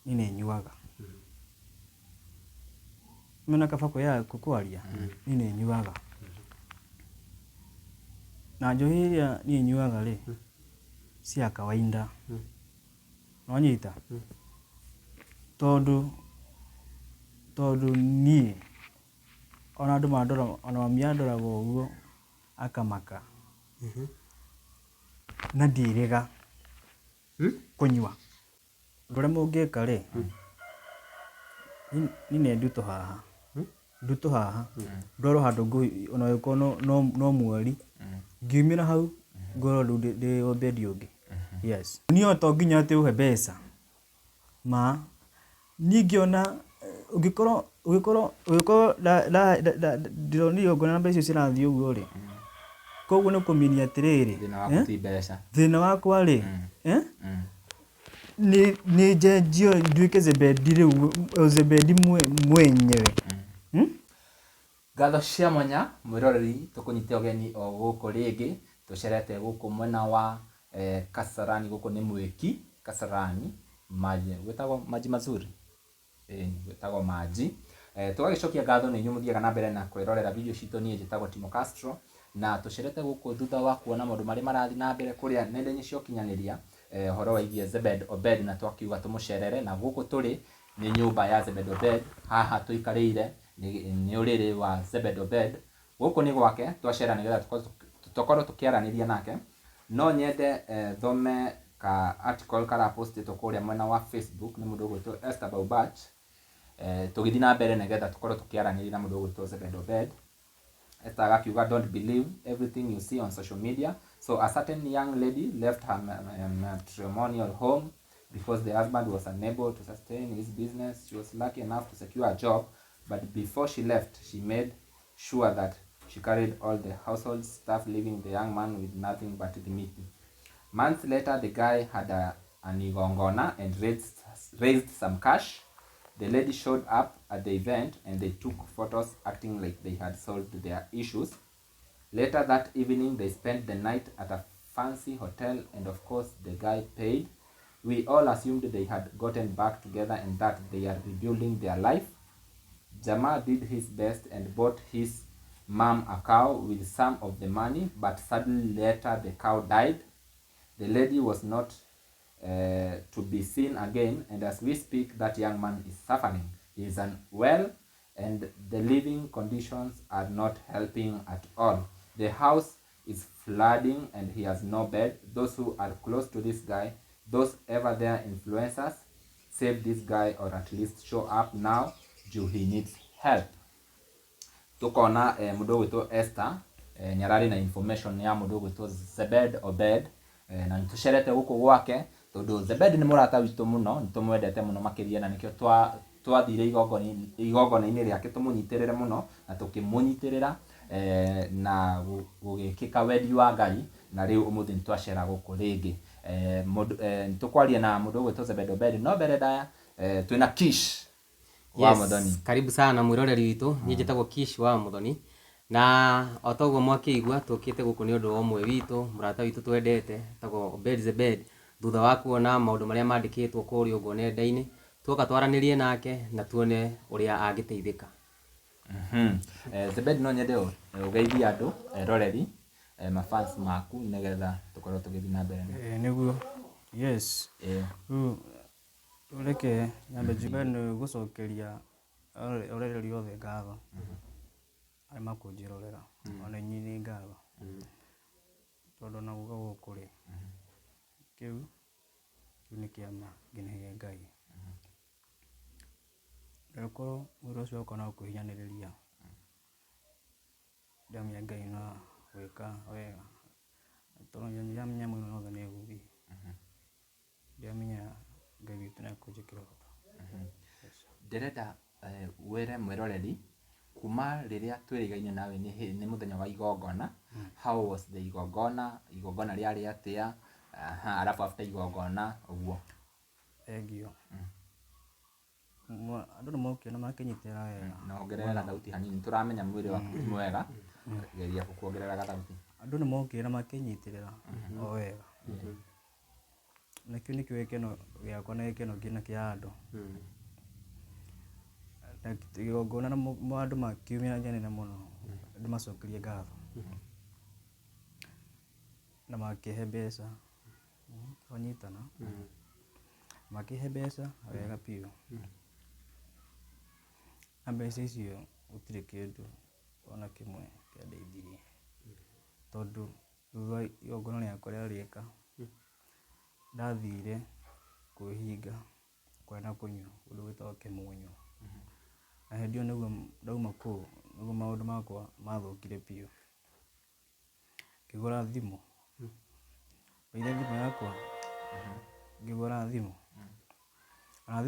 nĩ nyuaga. Mena kaba ya kukwaria nĩ nyuaga. Na njohi iria niĩ nyuaga rĩ cia kawaida. Nwanyita tondũ niĩ ona andũ mandora, ona mami andoraga ũguo akamaka na ndirĩga kũnyua. Ũndũ ũrĩa mũngĩka rĩ, niĩ nĩ ndutũ haha ndwarwo handũ ona gũkorwo no mweri ngiumĩra hau ngorwo rĩu ndĩ ũmbendi ũngĩ. Yes. Niĩ to nginya atĩ ũhe mbeca niĩ ngĩona ũngĩkorwo ndĩronire igongona na mbeca icio cirathiĩ ũguo rĩ, koguo nĩ kũmĩnia atĩrĩrĩ thĩna wakwa rĩ nĩ njenjio nduĩke Zebendi rĩu, Zebendi mwenyewe. Ngatho cia mwanya mwĩroreri tũkũnyite ũgeni o gũkũ rĩngĩ tũcerete gũkũ mwena wa Kasarani. Gũkũ nĩ Mwiki Kasarani Maji, gwĩtagwo Maji Mazuri, gwĩtagwo Maji. Tũgagĩcokia ngatho nĩ inyuĩ mũthiaga na mbere na kwĩrorera video citũ. Niĩ njĩtagwo Timo Castro na tũcerete gũkũ thutha wa kuona maũndũ marĩa marathiĩ na mbere kũrĩa nenda-inĩ cia ũkinyanĩria ũhoro wĩgiĩ Zebed Obed, na twakiuga tũmũcerere na gũkũ tũrĩ nĩ nyũmba ya Zebed Obed. Haha tũikarĩire nĩ ũrĩrĩ wa Zebed Obed. Gũkũ nĩ gwake twacera nĩgetha tũkorwo tũkĩaranĩria nake. No nyende thome ka article karapostĩtwo kũrĩa mwena wa Facebook nĩ mũndũ ũgwĩtwo Esther Baubach. Tũgĩthiĩ na mbere nĩgetha tũkorwo tũkĩaranĩria na mũndũ ũgwĩtwo Zebed Obed. Esther agakiuga, don't believe everything you see on social media. So a certain young lady left her matrimonial home because the husband was unable to sustain his business. She was lucky enough to secure a job, but before she left, she made sure that she carried all the household stuff, leaving the young man with nothing but dignity. Months later, the guy had an igongona and raised some cash. The lady showed up at the event and they took photos acting like they had solved their issues. Later that evening, they spent the night at a fancy hotel and of course the guy paid. We all assumed they had gotten back together and that they are rebuilding their life. Jama did his best and bought his mom a cow with some of the money, but sadly later the cow died. The lady was not to be seen again, and as we speak that young man is suffering. He is unwell and the living conditions are not helping at all. The house is flooding and he has no bed. Those who are close to this guy, those ever there influencers, save this guy or at least show up now. He needs help. Tukona mũndũ ũgwĩtwo Esther nyarari na information ya mũndũ ũgwĩtwo Zebed Obed, na nĩtũcerete gũkũ gwake tondũ Zebed nĩ mũrata witũ mũno, nĩtũmwendete mũno makĩria na nĩkĩo twathire igongona-inĩ rĩake tũmũnyitĩrĩre mũno na tũkĩmũnyitĩrĩra na gũgĩkĩka wendi wa Ngai, na rĩu ũmũthĩ nĩtwacera gũkũ rĩngĩ. Nĩtũkwaria na mũndũ ũgwĩtwo Zebed Obed. No mbere ndaya twĩna Kish wa Muthoni. Karibu sana mwĩroreri witũ. Niĩ njĩtagwo Kish wa Muthoni, na o ta ũguo mwakĩigua tũkĩte gũkũ nĩ ũndũ wa ũmwe witũ, mũrata witũ twendete tagwo Obed Zebed. Thutha wa kuona maũndũ marĩa mandĩkĩtwo kũrĩa ũguo nenda-inĩ, tuoka twaranĩrie nake na tuone ũrĩa angĩteithĩka. Zebed, no nyende ũgeithie andũ eroreri mafans maku nĩgetha tũkorwo tũgĩthiĩ na mbere. Nĩguo. Yes. Reke nyambe njuge nĩ gũcokeria orereri othe ngatho arĩa makũnjĩrorera, ona inyuĩ nĩ ngatho tondũ na guga gũkũ rĩ kĩu nĩ kĩama nginyagia Ngai. Ndĩrakorwo wĩra ũcio wakwa no kũhinyanĩrĩria, ndamenya Ngai no gwĩka wega tondũ ndamenya mwena wothe nĩ egũthiĩ, ndamenya Ngai witũ nĩ ekũnjĩkĩra ũhoti. Ndĩrenda wĩre mwĩroreri kuma rĩrĩa twĩrĩgaine nawe nĩ mũthenya wa igongona. How was the igongona rĩarĩ atĩa, arabu after igongona ũguo? Thengio. Andũ nĩ mokire na makĩnyitĩrĩra wega. Na ongerera gathauti hanini, tũramenya mwĩrĩ waku ti mwega, geria kuongerera gathauti. Andũ nĩ mokire na makĩnyitĩrĩra o wega. nakĩo nĩkĩo gĩkeno gĩakwa na gĩkeno ngina kĩa andũ. Na igongona na andũ makiumĩra njanene mũno ndĩmacokerie ngatho na makĩhe mbeca, twanyitana makĩhe mbeca wega biũ, na mbeca icio gũtirĩ kĩndũ ona kĩmwe kĩandeithirie, tondũ thutha wa igongona rĩakwa rĩarĩka ndathire kwĩhinga kũrĩa na kũnyua kũndũ gwĩtagwo Kĩmũnyũ, na hĩndĩ ĩyo nĩguo ndauma kũu nĩguo maũndũ makwa mathũkire biũ. Ngĩgũra thimũ, ndeire thimũ yakwa, ngĩgũra thimũ, na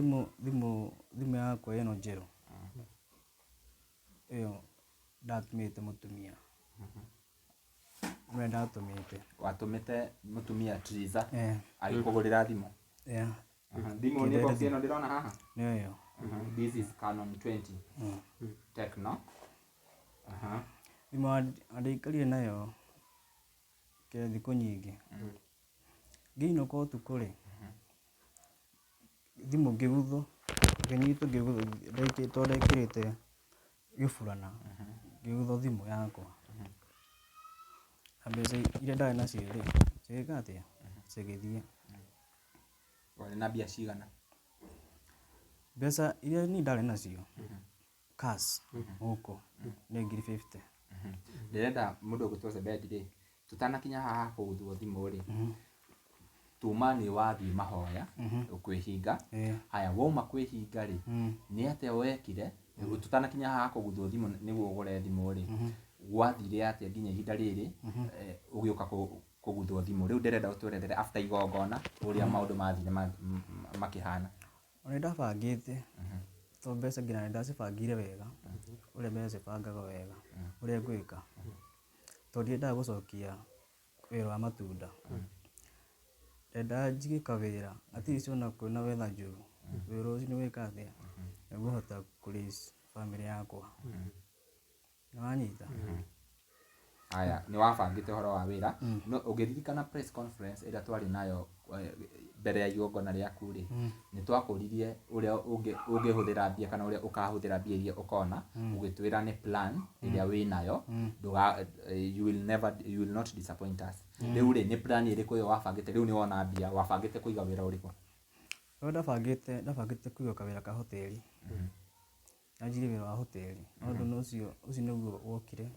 thimũ yakwa ĩno njerũ ĩyo ndatũmĩte mũtumia, nĩwe ndatũmĩte. Watũmĩte mũtumia Triza agĩkũgũrĩra thimũ? Thimũ nĩ box ĩno ndĩrona haha? Nĩyo ĩyo. This is Canon 20 Tecno. Thimũ andĩikarire nayo thikũ nyingĩ, ngĩinũka ũtukũ rĩ, thimũ ngĩguthwo, ngĩnyitwo ngĩguthwo, tondũ ndekĩrĩte gĩburana, ngĩguthwo thimũ yakwa, na mbeca iria ndarĩ nacio rĩ, cigĩka atĩa, cigĩthiĩ. Warĩ na mbia cigana? Mbeca iria niĩ ndarĩ nacio cash gũkũ nĩ ngiri 50. Ndĩrenda mũndũ ũgũtwo Zebedi rĩ, tũtanakinya haha kũguthwo thimũ rĩ, tuma nĩ wathiĩ mahoya ũkwĩhinga, haya wauma kwĩhinga rĩ, nĩ atĩa wekire, tũtanakinya haha kũguthwo thimũ nĩguo ũgũre thimũ rĩ, gwathire atĩa nginya ihinda rĩrĩ ũgĩũka kũguthwo thimũ? Rĩu ndĩrenda ũtũerethere after igongona ũrĩa maũndũ mathire makĩhana. Nĩ ndabangĩte, tondũ mbeca nginya nĩ ndacibangire wega, ũrĩa mbeca cibangaga wega, ũrĩa ngwĩka, tondũ ndiendaga gũcokia wĩra wa matunda, ndendaga njige kawĩra at least ona kwĩna weather njũru, wĩra ũcio nĩ gwĩka atĩa, nĩguo hote kũ raise family yakwa, nĩwanyita. Haya, nĩ wabangĩte ũhoro wa wĩra, no ũngĩririkana press conference ĩrĩa twarĩ nayo mbere ya igongona rĩaku rĩ, nĩ twakũririe ũrĩa ũngĩhũthĩra mbia kana ũrĩa ũkahũthĩra mbia iria ũkona, ũgĩtwĩra nĩ plan ĩrĩa wĩnayo, you will not disappoint us. Rĩu rĩ, nĩ plan ĩrĩkũ ĩyo wabangĩte? Rĩu nĩ wona mbia, wabangĩte kũiga wĩra ũrĩkũ? Ndabangĩte kũiga kawĩra ka hoteli, yanjire wĩra wa hoteli, ũndũ ũcio nĩguo wokire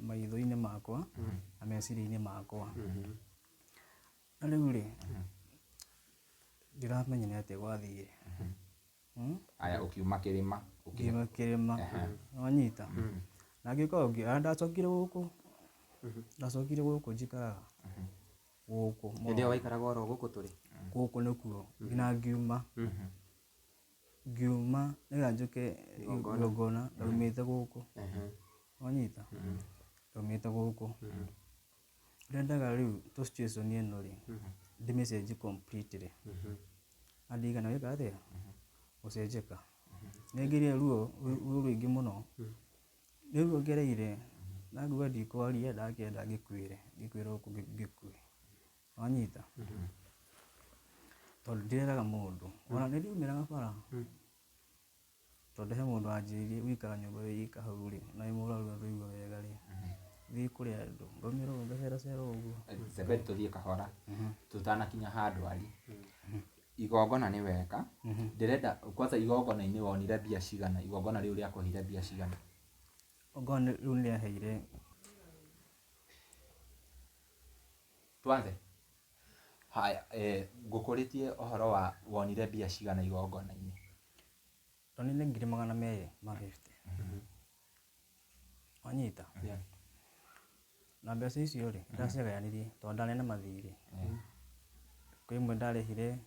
maitho-inĩ makwa na meciria-inĩ makwa, na rĩu rĩ, ndiramenya nĩ atĩa gwathire. Haya, ũkiuma kĩrĩma, ngiuma kĩrĩma, nĩwanyita, na ngĩũka ũngĩ, ndacokire gũkũ njikaraga gũkũ. Hĩndĩ ĩyo waikaraga oro gũkũ tũrĩ? Gũkũ nĩkuo, nginya ngiuma nĩgetha njũke igongona, ndaumĩte gũkũ, wanyita, ndaumĩte gũkũ. Ndendaga rĩu situation ĩno rĩ, ndĩmĩcenjie completely, na ndigana gwĩka atĩa, gũcenjeka. Nĩngĩrire ruo rũingĩ mũno, nĩ ruo ngereire, na nguga ndikwaria, ndakĩenda ngĩkuĩre gũkũ ngĩkue, wanyita, tondũ ndireraga mũndũ, ona nĩ ndiumĩraga bara, tondũ he mũndũ wanjĩrĩirie gũikara nyũmba wĩika hau rĩ, na wĩ mũrwaru na ndũigua wega rĩ, thiĩ kũrĩ andũ, ngaumĩra ũguo ngaceracera ũguo. Zebedi, tũthiĩ kahora tũtanakinya handũ ari, igongona nĩ weka, ndĩrenda kwanza igongona-inĩ wonire mbia cigana? Igongona rĩu rĩakũheire mbia cigana? Igongona rĩu nĩ rĩaheire, twanze. Haya, ngũkũrĩtie ũhoro wa wonire mbia cigana igongona-inĩ? ndonire 250, wanyita, na mbeca icio rĩ, ndacigayanirie tondũ ndarĩ na mathirĩ, kwĩ imwe ndarĩhire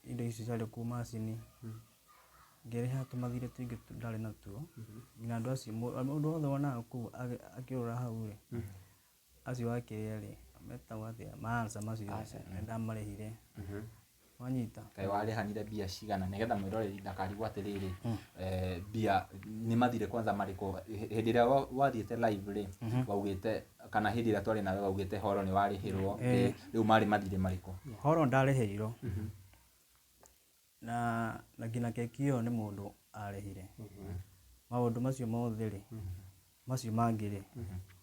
indo icio ciarĩ kũu macini, ngĩrĩha tũmathirĩ tũingĩ ndarĩ natuo, nginya andũ acio mũndũ wothe wonaga kũu akĩũrũra hau rĩ, acio akĩrĩa rĩ, metagwo atĩa, maansa macio nĩ ndamarĩhire, wanyita kaĩ warĩhanire mbia cigana nĩgetha mwĩroreri ndakarigwo atĩrĩrĩ mbia nĩ mathire kwanza marĩkũ hĩndĩ ĩrĩa wathiĩte live rĩ waugĩte kana hĩndĩ ĩrĩa twarĩ nawe waugĩte horo nĩ warĩhĩrwo rĩu marĩ mathire marĩkũ horo ndarĩhĩirwo na nginya keki ĩyo nĩ mũndũ arĩhire maũndũ macio mothe rĩ macio mangĩ rĩ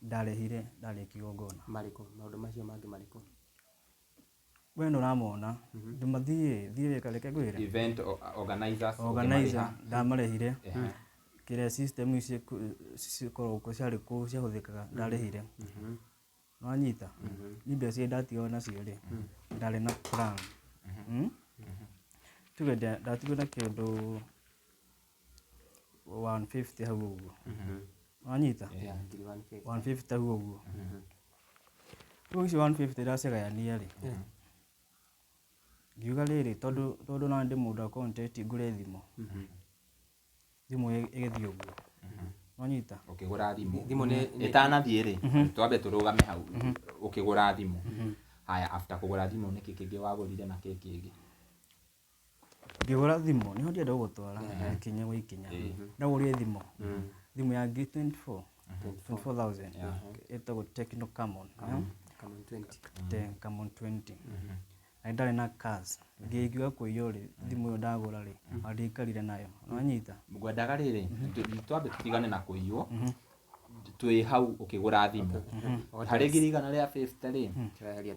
ndarĩhire ndarĩ kĩgongona marĩkũ maũndũ macio mangĩ marĩkũ we nũramona ndũmathiĩ wĩka reke ngwĩre event organizers ndamarĩhire kĩrĩa system ici cikoragwo ciarĩ kũu ciahũthĩkaga ndarĩhire nĩwanyita nĩ mbeca ndatigwo nacio rĩ ndarĩ na plan tuge ndatigwo na kĩndũ 150 hau ũguo wanyita 150 hau ũguo rĩu icio 150 ndacigayania rĩ ngiuga rĩrĩ tondũ na ndĩ mũndũ wa content ngũre thimũ ĩgĩthiĩ ũguo wanyita ũkĩgũra thimũ ĩtanathiĩ rĩ twambe tũrũgame hau ũkĩgũra thimũ haya after kũgũra thimũ nĩkĩ kĩngĩ wagũrire na kĩ kĩngĩ ngĩgũra thimũ nĩho ndienda gũgũtwara ikinya gwa ikinya ndagũrire thimũ ya G24 24,000 ĩtagwo Tecno Camon 20 na ndarĩ na cash ngĩigua kũiywo rĩ thimũ ĩyo ndagũra rĩ ndikarire nayo nĩwanyita ngwendaga rĩrĩ twambe tũtigane na kũiywo twĩ hau ũkĩgũra thimũ harĩ ngiri igana rĩa 50 rĩ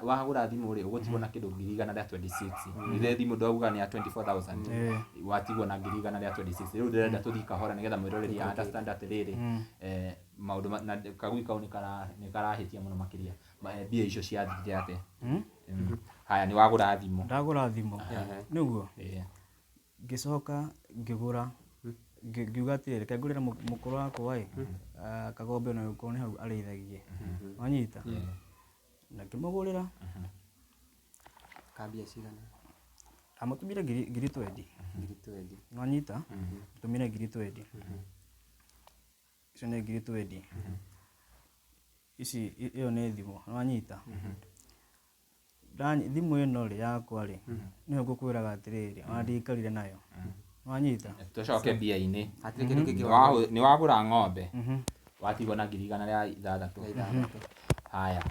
wagũra thimũ rĩ ũgũtigwo na kĩndũ ngiri igana rĩa 26 rĩrĩa thimũ ndauga nĩ ya 24,000 watigwo na ngiri igana rĩa 26 rĩu ndĩrenda tũthiĩ kahora nĩgetha mwĩroreri understand atĩrĩrĩ maũndũ na kagui kau nĩ karahĩtia mũno makĩria mbia icio ciathire atĩa haya nĩ wagũra thimũ ndagũra thimũ nĩguo ngĩcoka ngĩgũra ngiuga atĩrĩrĩ reke ngũrĩre mũkũrũ wakwa kagombe na gũkorwo nĩ hau arĩithagie wanyita na ngĩmũgũrĩra kambia cigana amũtũmire ngiri 20 wanyita tũmire ngiri 20 icio nĩ ngiri 20 ici ĩyo nĩ thimũ wanyita thimũ ĩno rĩ yakwa rĩ nĩyo ngũkwĩraga atĩrĩrĩ ona ndikarire nayo wanyita tũcoke mbia-inĩ nĩ wagũra ng'ombe watigwo na ngiri igana rĩa 6 haya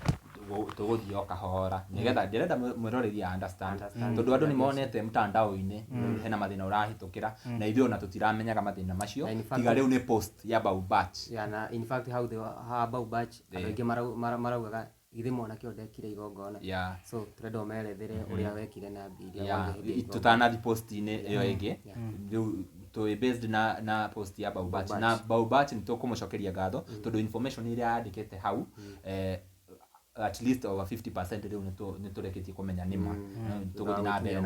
tũgũthiĩ o kahora nĩgetha ndĩrenda mwĩroreri understand tondũ andũ nĩ monete mtandao-inĩ hena mathĩna ũrahĩtũkĩra na ithuĩ ona tũtiramenyaga mathĩna macio tiga rĩu nĩ post ya Bau Batch na in fact hau Bau Batch andũ aingĩ maraugaga ithe mwanake ndekire igongona so tũrenda ũmerethere ũrĩa wekire na mbia tũtanathi post-inĩ ĩyo ĩngĩ rĩu tũĩ based na post ya Bau Batch na Bau Batch nĩ tũkũmũcokeria ngatho tondũ information iria yandĩkĩte hau at least over 50% rĩu nĩ tũrekĩtie kũmenya nĩma tũgũthiĩ na mbere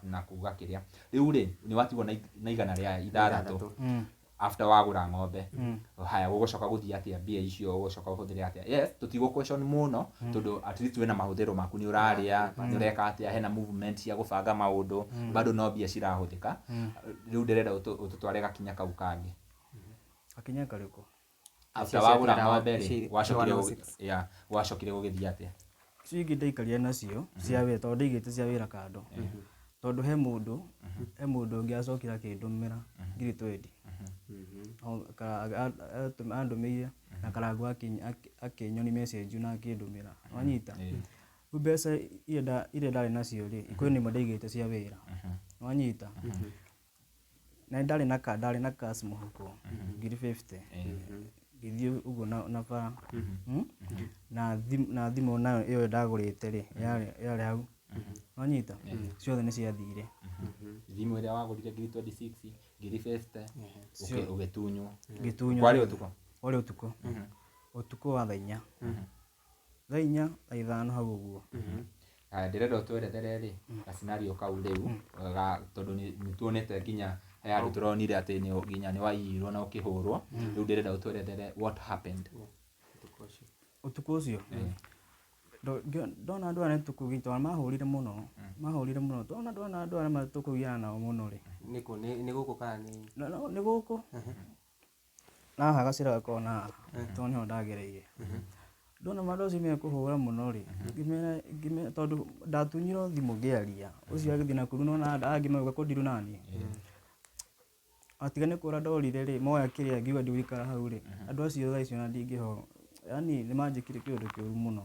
na kuga kĩrĩa rĩu rĩ nĩ watigwo na igana rĩa 6 after wagũra ng'ombe haya gũgũcoka gũthiĩ atĩa mbia icio gũgũcoka ũhũthĩre atĩa yes tũtigwo question mũno tondũ at least wĩna mahũthĩro maku nĩ ũrarĩa nĩ ũreka atĩa hena movement cia gũbanga maũndũ bado no mbia cirahũthĩka rĩu ndĩrenda ũtũtware gakinya kau kangĩ gakinya karĩkũ after wagũra ng'ombe rĩ wacokire gũgĩthiĩ atĩa icio ingĩ ndaikarire nacio cia wĩra tondũ ndaigĩte cia wĩra kando tondũ he mũndũ ũngĩ acokire akĩndũmĩra ngiri 20 andũmĩire na karangu akĩnyonia message na akĩndũmĩra wanyita rĩu mbeca iria ndarĩ nacio rĩ kwĩ nĩmwe ndaigĩte cia wĩra wanyita na ndarĩ na cash mũhuko ngiri 50 ngĩthiĩ ũguo na bara na thimũ nayo ĩyo ndagũrĩte rĩ yarĩ hau wanyita ciothe nĩ ciathire thimũ ĩrĩa wagũrire ngiri 26 ngiri 50 ũgĩtunywo warĩ ũtukũ wa thaa 4 thaa 5 hau ũguo ndĩrenda ũtwerethere rĩ gasinario kau rĩu tondũ nĩ tuonete nginya he andũ tũronire atĩ nginya nĩ waiyirwo na ũkĩhũrwo rĩu ndĩrenda ũtwerethere what happened ũtukũ ũcio ndona andũ arĩa tũkũgita mahũrire mũno ndona andũ arĩa tũkũgiana nao mũno rĩ nĩ gũkũ kana nĩ gũkũ na haha gacĩra gakona tondũ nĩho ndagereire ndona madoci mekũhũra mũno rĩ ngĩmera tondũ ndatunyirwo thimũ ngĩaria ũcio agĩthiĩ nakuru nona angĩ mauga ko ndirũ nani atiga nĩ kũra ndorire rĩ moya kĩrĩa ngiuga ndigũikara hau rĩ andũ acio thaa icio ona ndingĩho yani nĩ manjĩkire kĩũndũ kĩũru mũno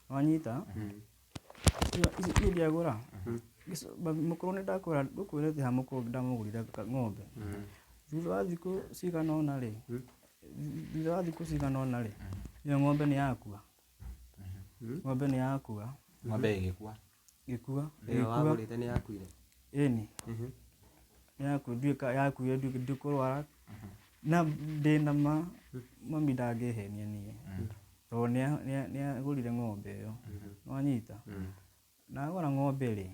wanyita niĩ ndiagũra mũkũrũ nĩ ngũkwĩrĩte ha mũkũrũ ndamũgũrire ng'ombe thutha wa thikũ cigana ũna rĩ iyo ng'ombe nĩ yakua ng'ombe ĩgĩkua wagũrĩte nĩ yakuire ĩni yakuire ndikũrwara na ndĩna mami ndangĩhenia niĩ tondũ nĩagũrire ng'ombe ĩyo wanyita na agũra ng'ombe rĩ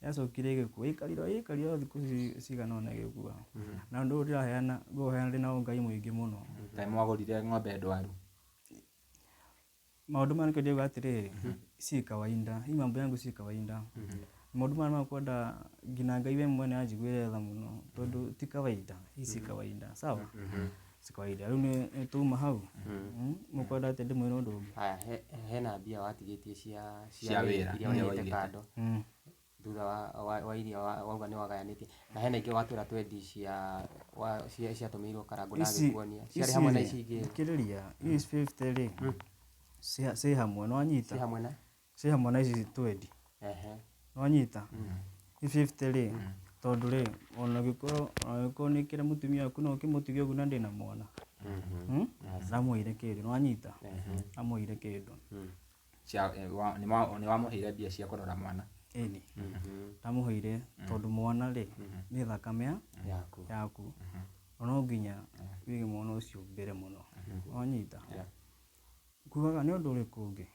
yacokire ĩgĩkua ĩkarire thikũ cigana ũna ĩgĩkua na ũndũ ũyũ ndĩraheana ndĩna ũngai mũingĩ mũno kaĩ mwagũrire ng'ombe ndwaru maũndũ maya nĩkĩo ndĩuga atĩrĩrĩ si kawaida hii mambo yangu si kawaida maũndũ maya makwenda nginya Ngai we mwene anjiguĩre tha mũno tondũ ti kawaida hii si kawaida sawa si kawaida rĩu nĩ tuma hau mũkwenda atĩ ndĩmwĩre ũndũ ũngĩ haya hena mbia watigĩtie cia wĩra iria waigĩte kando thutha wa iria wauga nĩ wagayanĩtie na hena ingĩ watwĩra twendi ciatũmĩirwo Karangũ na agĩkuonia ciarĩ hamwe na ici ingĩ kĩrĩria ici 50 rĩ ci hamwe nĩwanyita ci hamwe na ici twendi nĩwanyita ici 50 rĩ tondũ rĩ ona gĩkorwo nĩ kĩrĩa mũtumia waku no ũkĩmũtige ũguo na ndĩna mwana ndamũheire kĩndũ nĩwanyita ndamũheire kĩndũ nĩ wamũheire mbia cia kũrora mwana ĩni ndamũheire tondũ mwana rĩ nĩ thakame yaku no nginya wĩige mwana ũcio mbere mũno wanyita kugaga nĩ ũndũ ũrĩkũ ũngĩ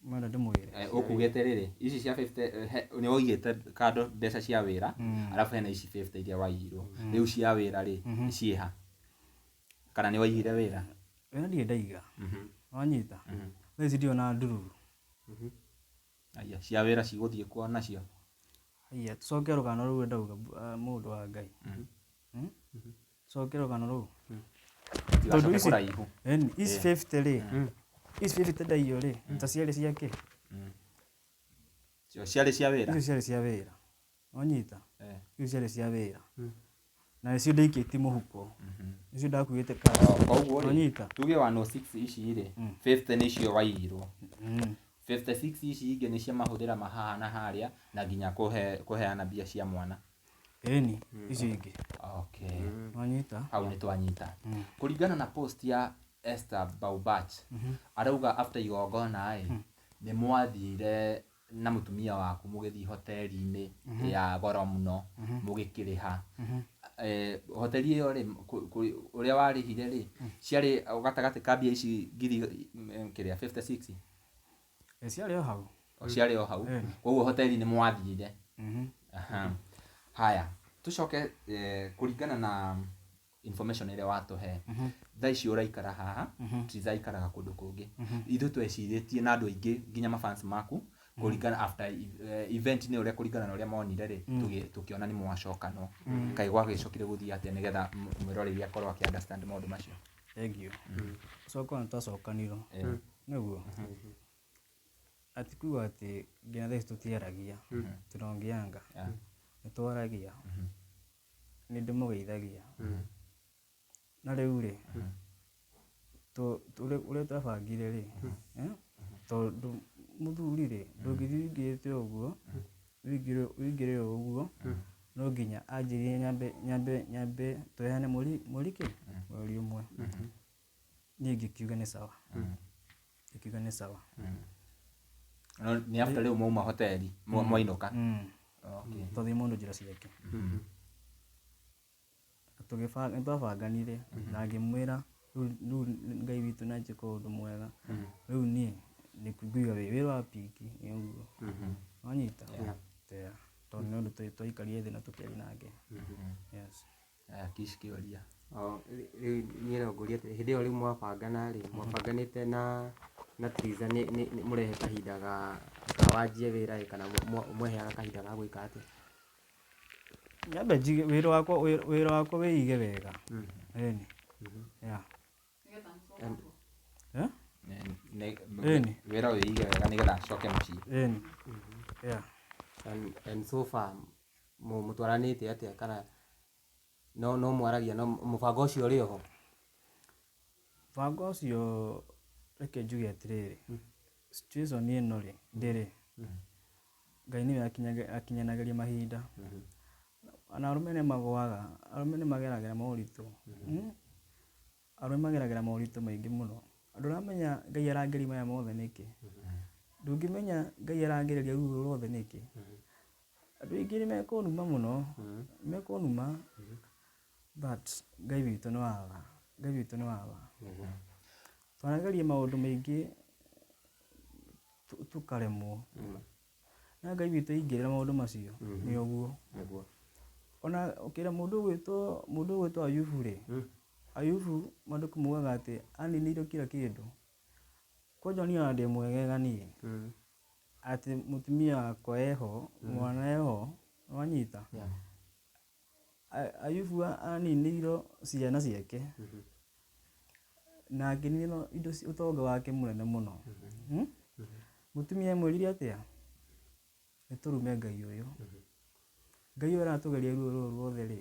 mwenda ndĩmwĩre ũkugĩte rĩrĩ ici cia 50 nĩ woigĩte kando mbeca cia wĩra arabu hena ici 50 iria waigirwo rĩu cia wĩra rĩ ciĩha kana nĩ waigire wĩra wĩra ndirĩ ndaiga wanyita thaa ici ndiona ndururu aya cia wĩra cigũthiĩ kwao nacio aya tũcoke rũgano rũu ndauga mũndũ wa Ngai tũcoke rũgano rũu tondũ ici 50 rĩ ici 50 ndaiywo rĩ ta ciarĩ ciake ciarĩ cia wĩra icio ciarĩ cia wĩra wanyita icio ciarĩ cia wĩra na nĩcio ndaikĩtie mũhuko nĩcio ndakuĩte koguo wanyita tuge 106 ici rĩ 50 nĩcio waigirwo 56 ici ingĩ nĩ cia mahũthĩra mahaha na harĩa na nginya kũheana mbia cia mwana ĩni icio ingĩ okay wanyita hau nĩ twanyita kũringana na post ya Esther Baubach arauga after igongona nĩ mwathire na mũtumia waku mũgĩthiĩ hoteli-inĩ ya goro mũno mũgĩkĩrĩha hoteli ĩyo rĩ ũrĩa warĩhire rĩ ciarĩ gatagatĩ ka mbia ici ngiri kĩrĩa 56 ciarĩ o hau koguo hoteli nĩ mwathire haya tucoke kũringana na information ĩrĩa watũhe thaa ici ũraikara haha tiraikaraga kũndũ kũngĩ ithuĩ twecirĩtie na andũ aingĩ nginya mafans maku kũringana after event nĩ ũrĩa kũringana na ũrĩa monire rĩ tũkĩona nĩ mwacokanwo kaĩ gwagĩcokire gũthiĩ atĩa nĩgetha mwĩroreri akorwo akĩ understand maũndũ macio thank you cokana twacokanirwo nĩguo atikuga atĩ nginya thaa ici tũtiaragia tũrongeanga nĩtwaragia nĩ ndĩmũgeithagia na rĩu rĩ ũrĩa twabangire rĩ tondũ mũthuri rĩ ndũngĩthiĩ wĩingĩrĩte ũguo wĩingĩre ũguo no nginya anjĩrie nyambe tũheane mweri ũmwe niĩ ngĩkiuga nĩ sawa nĩ after rĩu mauma hoteli mwainũka tũthiĩ mũndũ njĩra ciake nĩtwabanganire na ngĩmwĩra rĩu Ngai witũ nĩ anjĩka ũndũ mwega rĩu niĩ nĩ kũiguaga wĩra wa piki nĩ ũguo wanyita tondũ nĩ ũndũ twaikarire thĩ na tũkĩaria nake Kish kĩoria rĩu niĩ no ngũrie atĩ hĩndĩ ĩyo rĩu mwabangana rĩ mwabanganĩte na Triza nĩ mũrehe kahinda ga wanjie wĩra kana mweheaga kahinda ga gwĩka atĩa nyambe njige wĩra wakwa wĩige wega ĩni Ĩni. wĩra ũyũ ige wega nĩgetha acoke mũciĩ. Ĩni. Yeah. And so far mũtwaranĩte atĩa kana no mwaragia no mũbango ũcio ũrĩ oho? Mũbango ũcio reke njuge atĩrĩrĩ, situation ĩno rĩ ndĩrĩ, Ngai nĩwe akinyanagĩria mahinda, na arũme nĩ magũaga, arũme nĩ mageragĩra moritũ, arũme mageragĩra moritũ maingĩ mũno. Ndũramenya Ngai arangĩria maya mothe nĩkĩ? Ndũngĩmenya Ngai arangĩrĩria ruo rwothe nĩkĩ? Andũ aingĩ nĩ mekũnuma mũno, mekũnuma, but Ngai witũ nĩ waba, Ngai witũ nĩ waba. Twanageria maũndũ maingĩ tukaremwo, na Ngai witũ aingĩrĩra maũndũ macio nĩ ũguo. Ona ũkĩra mũndũ ũgwĩtwo Ayubu rĩ, Ayubu maandĩko moigaga atĩ aninĩirwo kila kĩndũ. Kwanja niĩ ona ndĩ mwegega niĩ, atĩ mũtumia wakwa eho, mwana eho, nĩwanyita? Ayubu aninĩirwo ciana ciake, na akĩninĩrwo indo ũtonga wake mũnene mũno. Mũtumia amwĩrire atĩa? Nĩtũrume Ngai ũyũ. Ngai ũyũ aratũgeria ruo rũrũ ruothe rĩ,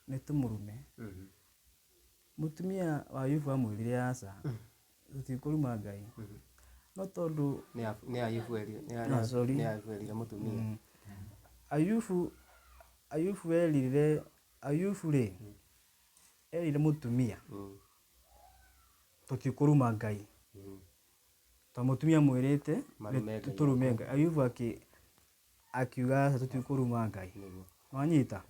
nĩtũmũrume. Mũtumia wa Ayubu amwĩrire aca, tũtikũruma Ngai. No tondũ nĩ Ayubu erire mũtumia. Ayubu erire, Ayubu rĩ, erire mũtumia, tũtikũruma Ngai. Tondũ mũtumia amwĩrĩte tũrume Ngai. Ayubu akiuga aca tũtikũruma Ngai. Nĩwanyita?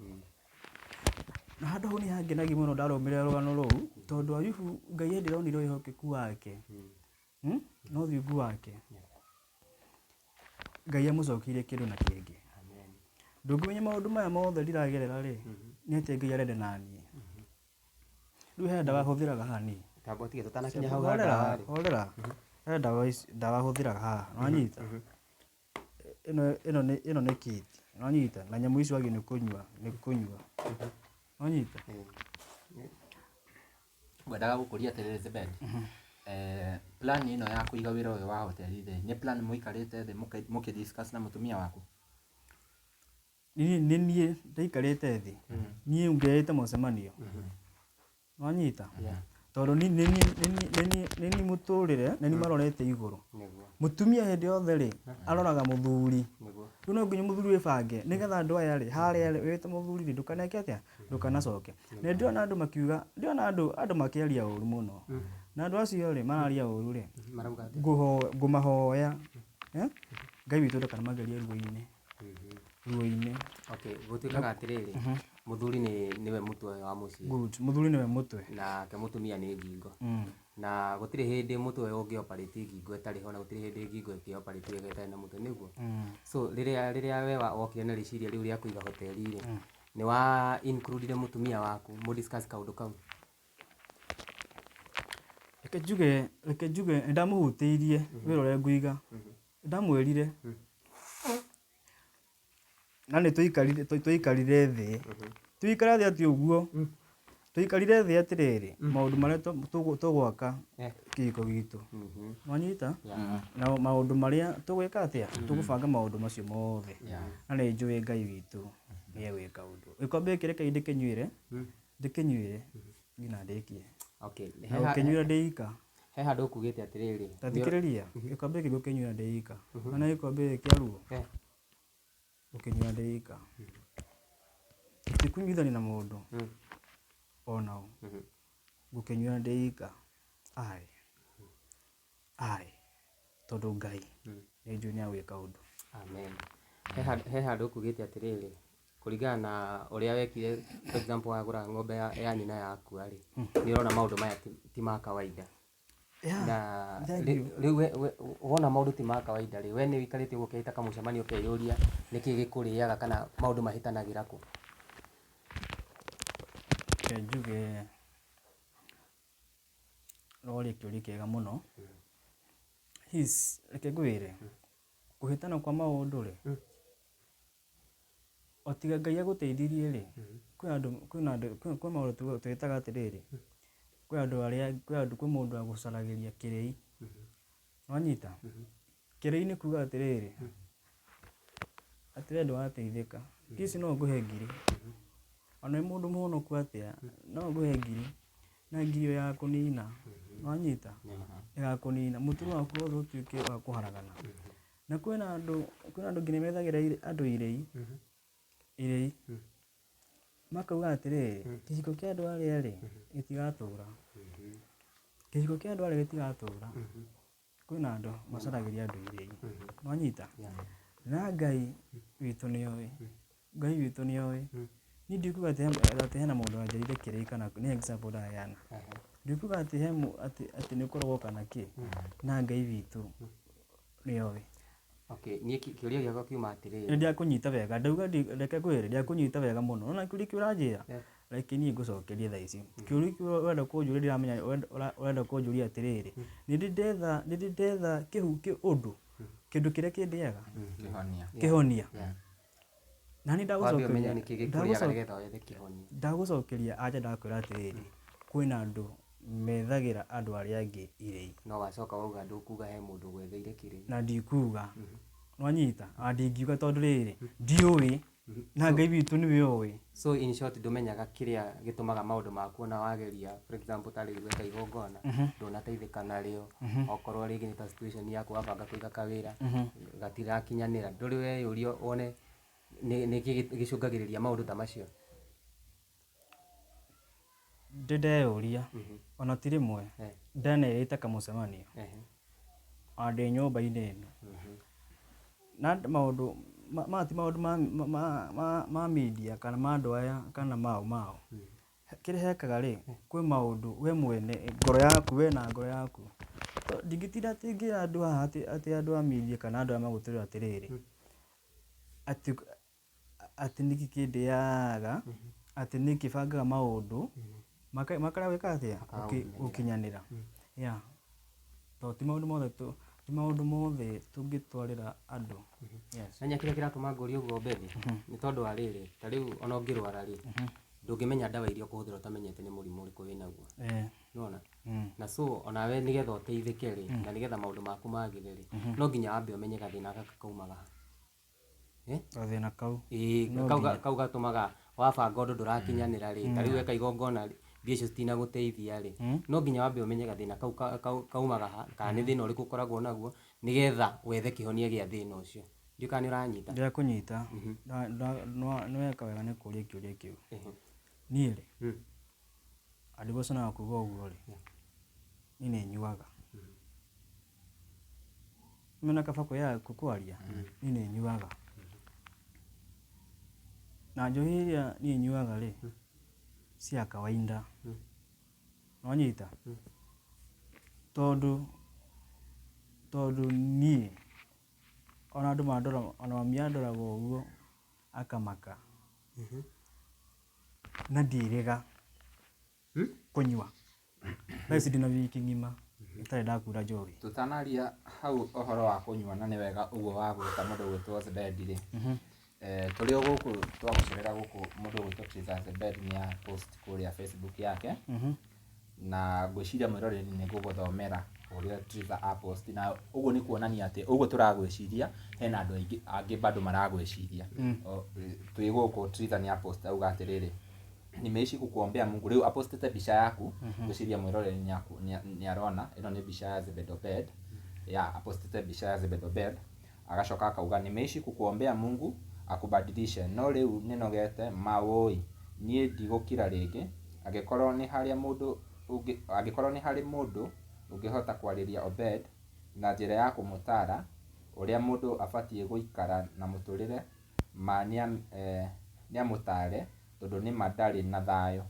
Na handũ hau nĩ hangenagia mũno ndarũmĩrĩra rũgano rũu, tondũ Ayubu Ngai hĩndĩ ĩrĩa onire wĩhokeku wake na ũthingu wake, Ngai amũcokeire kĩndũ na kĩngĩ. Ndũngĩmenya maũndũ maya mothe ndiragerera rĩ, nĩ atĩ Ngai arenda na niĩ. Rĩu he ndawa hũthĩraga haha niĩ. Horera. He ndawa hũthĩraga haha, nĩwanyita? Ĩno nĩ kiti, nĩwanyita? Na nyamũ icio wagĩ nĩ kũnyua. Nĩwanyita? Ngwendaga gũkũria atĩrĩrĩ Zebed, plan ĩno ya kũiga wĩra ũyũ wa hoteli rĩ, nĩ plan mũikarĩte thĩ mũkĩ-discuss na mũtumia waku? Nĩ niĩ ndaikarĩte thĩ, niĩ ngĩete mũcemanio. Nĩwanyita? Tondũ nĩ niĩ mũtũrĩre, nĩ niĩ marorete igũrũ. Mũtumia hĩndĩ yothe rĩ, aroraga mũthuri. Rĩu no nginya mũthuri wĩbange, nĩgetha andũ aya rĩ, harĩa rĩ, wĩta mũthuri rĩ, ndũkaneke atĩa? Ndũkanacoke. Na ndĩrona andũ makiuga, ndĩrona andũ makĩaria ũru mũno. Na andũ acio rĩ, mararia ũru rĩ, ngũmahoya, Ngai witũ ndakanamagerie ruo-inĩ. Okay, gũtuĩkaga atĩrĩrĩ, mũthuri nĩwe mũtwe wa mũciĩ. Good, mũthuri nĩwe mũtwe. Nake mũtumia nĩ ngingo. Na gũtirĩ hĩndĩ mũtwe ũngĩ-operate ngingo ĩtarĩ ho, na gũtirĩ hĩndĩ ngingo ĩngĩ-operate wega ĩtarĩ na mũtwe, nĩguo? So rĩrĩa we wokire na rĩciria rĩu rĩa kũiga hoteli rĩ, nĩ wa include mũtumia waku mũ-discuss kaũndũ kau? Reke njuge nĩndamũhutĩirie wĩra ũrĩa ngũiga. Ndamwĩrire na nĩ tũikarire thĩ. Tũikara thĩ atĩ ũguo. Tũikarire thĩ atĩrĩrĩ, maũndũ marĩa tũgwaka kĩhiko gitũ. Nĩwanyita? Na maũndũ marĩa tũgwĩka atĩa? Tũgũbanga maũndũ macio mothe. Na nĩ njũĩ Ngai witũ nĩegwĩka ũndũ. Gĩkombe gĩkĩ reke ndĩkĩnyuĩre nginya ndĩkie. Na gũkĩnyuĩra ndĩ ika. He handũ ũkugĩte atĩrĩrĩ. Tathikĩrĩria, gĩkombe gĩkĩ gũkĩnyuĩra ndĩ ika. Ona gĩkombe gĩkĩ kĩa ruo. Gũkĩnyuĩra ndĩ ika. Tũtikũnyuithania na mũndũ ona ũ. Gũkĩnyuĩra ndĩ ika. Tondũ Ngai nĩnjũĩ nĩegwĩka ũndũ. Amen. He handũ ũkugĩte atĩrĩrĩ, kũringana na ũrĩa wekire, for example wagũra ng'ombe ya nyina yakua rĩ, nĩũrona maũndũ maya ti ma kawaida. Na rĩu wona maũndũ ti ma kawaida rĩ, we nĩ wĩikarĩte ũguo ũkeita kamũcemanio ũkeyũria nĩkĩ gĩkũrĩaga kana maũndũ mahĩtanagĩra kũ? Njuge rorĩ kĩũria kĩega mũno. Reke ngwĩre, kũhĩtana kwa maũndũ rĩ, o tiga Ngai agũteithirie rĩ, kwĩ maũndũ twĩtaga atĩrĩrĩ, kwĩ mũndũ agũcaragĩria kĩrĩi Wanyita kĩrĩi-inĩ kuga atĩrĩrĩ atĩ we ndũrateithĩka, kĩci no ngũhe ngiri, ona wĩ mũndũ mũhonoku atĩa no ngũhe ngiri, na ngiri ĩyo ya kũnina, wanyita ĩgakũnina, mũtũrĩre waku wothe ũtuĩke wa kũharagana. Na kwĩna andũ nginya methagĩra andũ irĩi, makauga atĩrĩrĩ kĩhiko kĩa andũ arĩa rĩ gĩtigatũra, kĩhiko kĩa andũ arĩa gĩtigatũra. Kwĩna andũ macaragĩria andũ irĩi, wanyita, na Ngai witũ nĩoĩ, Ngai witũ nĩoĩ. Niĩ ndikuga atĩ hena mũndũ wanjarire kĩrĩi kana nĩ example ndaheana, ndikuga atĩ nĩ ũkoragwo kana kĩ, na Ngai witũ nĩoĩ. Okay, niĩ kĩũria gĩakwa kiuma atĩrĩrĩ, nĩndakũnyita wega, ndauga reke ngwĩre ndakũnyita wega mũno, ona kĩũria kĩu ũranjĩra reke niĩ ngũcokerie thaa ici. Kĩũria kĩu ũrenda kũnjũria ndiramenya ũrenda kũnjũria atĩrĩrĩ, nĩ ndetha ũndũ kĩndũ kĩrĩa kĩndĩaga kĩhonia, na niĩ ndagũcokeria anja ndakwĩra atĩrĩrĩ kwĩna andũ methagĩra andũ arĩa angĩ irĩi. No wacoka wauga ndũkuga he mũndũ gwetheire kĩrĩi. Na ndikuga, wanyita, ndingiuga tondũ rĩrĩ ndiũĩ, na Ngai witũ nĩwe ũĩ. So in short ndũmenyaga kĩrĩa gĩtũmaga maũndũ maku ona wageria, for example ta rĩu gwĩka igongona ndũnateithĩka narĩo, okorwo rĩngĩ nĩ ta situation yaku wabanga kũiga kawĩra gatirakinyanĩra, ndũrĩ weyũria wone nĩkĩ gĩcũngagĩrĩria maũndũ ta macio? Ndeyũria ona ti rĩmwe ndanerĩte kamũcemanio ndĩ nyũmba-inĩ ĩno, na maũndũ ti maũndũ ma media kana ma andũ aya kana mao kĩrĩa hekaga rĩ, kwĩ maũndũ we mwene ngoro yaku, we na ngoro yaku, ndingĩtinda atĩ ngĩra andũ haha atĩ andũ a media kana andũ aya magũtũrĩra atĩrĩrĩ atĩ nĩkĩ kĩndĩaga, atĩ nĩkĩ bangaga maũndũ makarĩa gwĩka atĩa gũkinyanĩra. Tondũ ti maũndũ mothe tũngĩtwarĩra andũ. Na kĩrĩa kĩratũma ngũrie ũguo Obedi nĩ tondũ wa rĩrĩ, ta rĩu ona ũngĩrwara rĩ ndũngĩmenya ndawa iria ũkũhũthĩra ũtamenyete nĩ mũrimũ ũrĩkũ wĩnaguo, nĩwona, na so onawe nĩgetha ũteithĩke rĩ na nĩgetha maũndũ maku magĩre rĩ no nginya wambe ũmenye gathĩna gaka kaumaga gathĩna kau kau gatũmaga wabanga ũndũ ndũrakinyanĩra rĩ, ta rĩu weka igongona mbia icio citinagũteithia rĩ, no nginya wambe ũmenye gathĩna kau kaumaga kana nĩ thĩna ũrĩkũ ũkoragwo naguo nĩgetha wethe kĩhonia gĩa thĩna ũcio. Ndiũĩ kana nĩ ũranyita? Ndakũnyita, nĩweka wega nĩ kũũria kĩũria kĩu. Niĩ rĩ andĩgũcina na kuga ũguo rĩ niĩ nĩ nyuaga, mena kaba yaku kwaria, niĩ nĩ nyuaga, na njohi iria niĩ nyuaga rĩ cia kawaida, wanyita, tondũ niĩ ona andũ mandora, ona mami andoraga ũguo akamaka, na ndirĩga kũnyua, thaa ici ndĩna wiki ng'ima itarĩ ndakura njohi. Tũtanaria hau ũhoro wa kũnyua na nĩ wega ũguo wa gwĩta mũndũ ũgwĩtwo Zebedi rĩ, tũrĩ o gũkũ twagũcerera gũkũ mũndũ ũgwĩtwo Triza Zebedi nĩ ya post kũrĩa Facebook yake, na ngwĩciria mwĩroreri nĩ ngũgũthomera ũrĩa Triza a post, na ũguo nĩ kuonania atĩ ũguo tũragwĩciria hena andũ angĩ bado maragwĩciria. Twĩ gũkũ Triza nĩ ya post auga atĩrĩrĩ, nimeishi kukuombea Mungu. Rĩu apostete mbica yaku, ngwĩciria mwĩroreri nĩ arona ĩno nĩ mbica ya Zebedi Obed, apostete mbica ya Zebedi Obed, agacoka akauga nimeishi kukuombea Mungu akubadilishe, no rĩu nĩnogete maũi, niĩ ndigũkira rĩngĩ, angĩkorwo nĩ harĩ mũndũ ũngĩhota kwarĩria Obed na njĩra ya kũmũtara ũrĩa mũndũ abatiĩ gũikara na mũtũrĩre ma nĩamũtare tondũ nĩ ndarĩ na thayũ,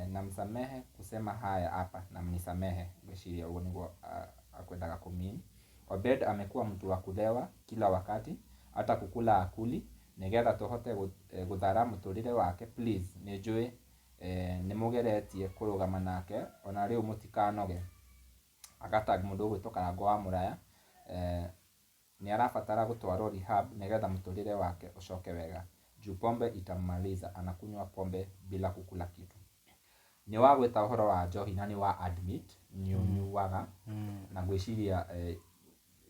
na msamehe kusema haya hapa na mnisamehe. Ngwĩciria ũguo nĩguo akwendaga kũmean. Obed amekuwa mtu wa kulewa kila wakati hata kukula akuli, nĩgetha tũhote gũthara mũtũrĩre wake. Please nĩnjũĩ nĩmũgeretie kũrũgama nake, ona rĩu mũtikanoge. Agatag mũndũ ũgwĩtwo Karango wa Mũraya, nĩ arabatara gũtwarwo rehab nĩgetha mũtũrĩre wake ũcoke wega. Juu pombe itammaliza, anakunywa pombe bila kukula kitu. nĩ wagweta ũhoro wa njohi na nĩ wa admit nĩ ũnyuaga na gwĩciria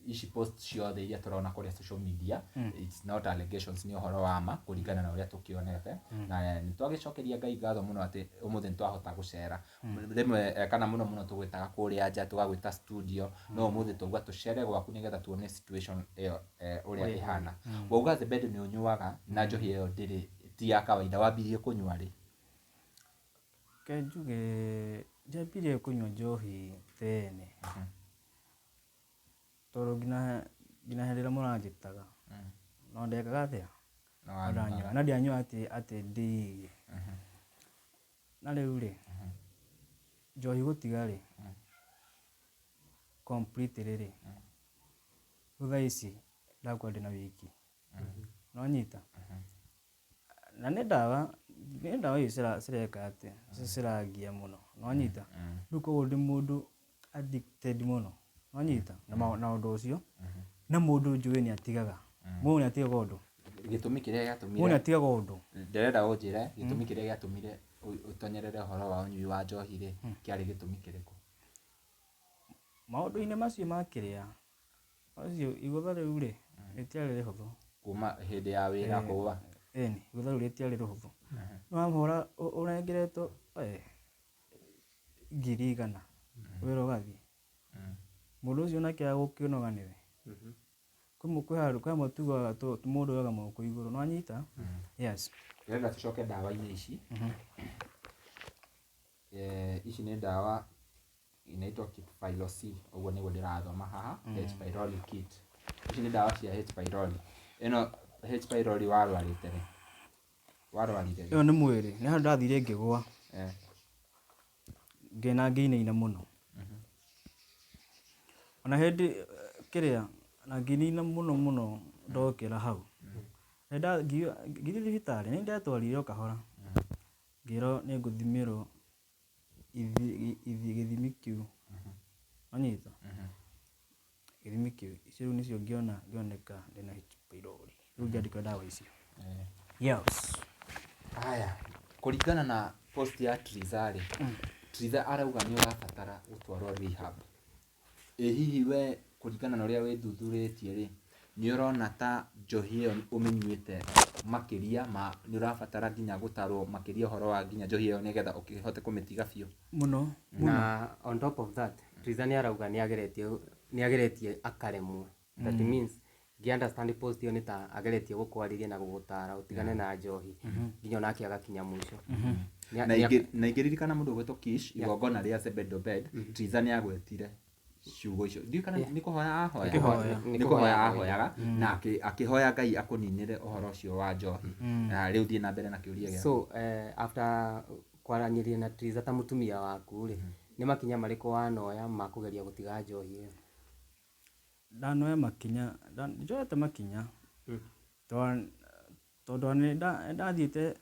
ici post ciothe iria tũrona kũrĩa social media it's not allegations, nĩ ũhoro wa ma kũringana na ũrĩa tũkĩonete na nĩ twagĩcokeria Ngai ngatho mũno atĩ ũmũthĩ nĩ twahota gũcera rĩmwe kana mũno tũgwĩtaga kũrĩa nja tũgagwĩta studio no ũmũthĩ tũgwa tũcere gwaku nĩgetha tuone situation ĩyo ũrĩa ĩhana. Wauga The Bed nĩ ũnyuaga na njohi ĩyo ndĩrĩ ti ya kawaida, wambirie kũnyua rĩ? Ke njuge njambirie kũnyua njohi tene tondũ nginya hĩndĩ ĩrĩa mũranjĩtaga no ndekaga atĩa na ndianyua atĩ ndĩige na rĩu rĩ njohi gũtiga rĩ completely rĩ thutha ici ndakorwo ndĩna wiki no nyita na nĩ ndawa icio cireka atĩ cirangia mũno no nyita rĩu koguo ndĩ mũndũ addicted mũno no nyita na ũndũ ũcio na mũndũ njũĩ nĩ atigaga mũndũ nĩ atigaga ũndũ gĩtũmi kĩrĩa gĩatũmire mũndũ nĩ atigaga ũndũ ndĩrenda ũnjĩre gĩtũmi kĩrĩa gĩatũmire ũtonyerere ũhoro wa ũnyui wa njohi rĩ kĩarĩ gĩtũmi kĩrĩkũ? Maũndũ-inĩ macio ma kĩrĩa macio igũtha rĩu rĩ rĩtiarĩ rĩhũthũ kuma hĩndĩ ya wĩra kũũa ĩni igũtha rĩu rĩtiarĩ rĩhũthũ no wamũhora ũrengeretwo 100,000 wĩra ũgathiĩ mũndũ ũcio nake agũkĩnoga nĩwe kwĩ amwe tugaga mũndũ oyaga moko igũrũ no anyita yes. Ndĩrenda tũcoke ndawa-inĩ ici ici nĩ ndawa inaitwa Kit-Phyro C, ũguo nĩguo ndĩrathoma haha H. pylori kit. Ici nĩ ndawa cia H. pylori. Ĩno H. pylori warwarĩte rĩ? Warwarire rĩ? Ĩyo nĩ mwĩrĩ nĩ handũ ndathire ngĩgwa ngĩna ngĩinaina mũno ona hĩndĩ kĩrĩa na ngĩinaina mũno ndokĩra hau ngĩthiĩ thibitarĩ nĩ ndetwarire o kahora ngĩrwo nĩ ngũthimĩrwo gĩthimi kĩu anyita gĩthimi kĩu icio nĩcio ngĩoneka ndĩna H. pylori rĩu ngĩandĩkwo ndawa icio. Yes. Haya, kũringana na post ya Triza rĩ Triza arauga nĩ ũrabatara gũtwarwo rehab. Hihi we kũringana na ũrĩa wĩthuthurĩtie rĩ nĩ ũrona ta njohi ĩyo ũmĩnyuĩte makĩria ma nĩ ũrabatara nginya gũtarwo makĩria ũhoro wa nginya njohi ĩyo nĩgetha ũkĩhote kũmĩtiga biũ? Mũno na on top of that Triza nĩ arauga nĩ ageretie akaremwo, that means ngĩ understand post ĩyo nĩ ta ageretie gũkwarĩria na gũgũtara ũtigane na njohi nginya onake agakinya mũico. Na ingĩririkana mũndũ ũgwĩtwo Kish igongona rĩa The Bed Triza nĩ agwetire ciugo icio ndirikana nĩ kũhoya ahoyaga na akĩhoya Ngai akũninĩre ũhoro ũcio wa njohi. Rĩu thiĩ na mbere na kĩũria gĩaku. So after kwaranĩria na Triza ta mũtumia waku rĩ nĩ makinya marĩkũ wanoya ma kũgeria gũtiga njohi ĩyo? Ndanoya makinya njoete makinya tondũ nĩ ndathiĩte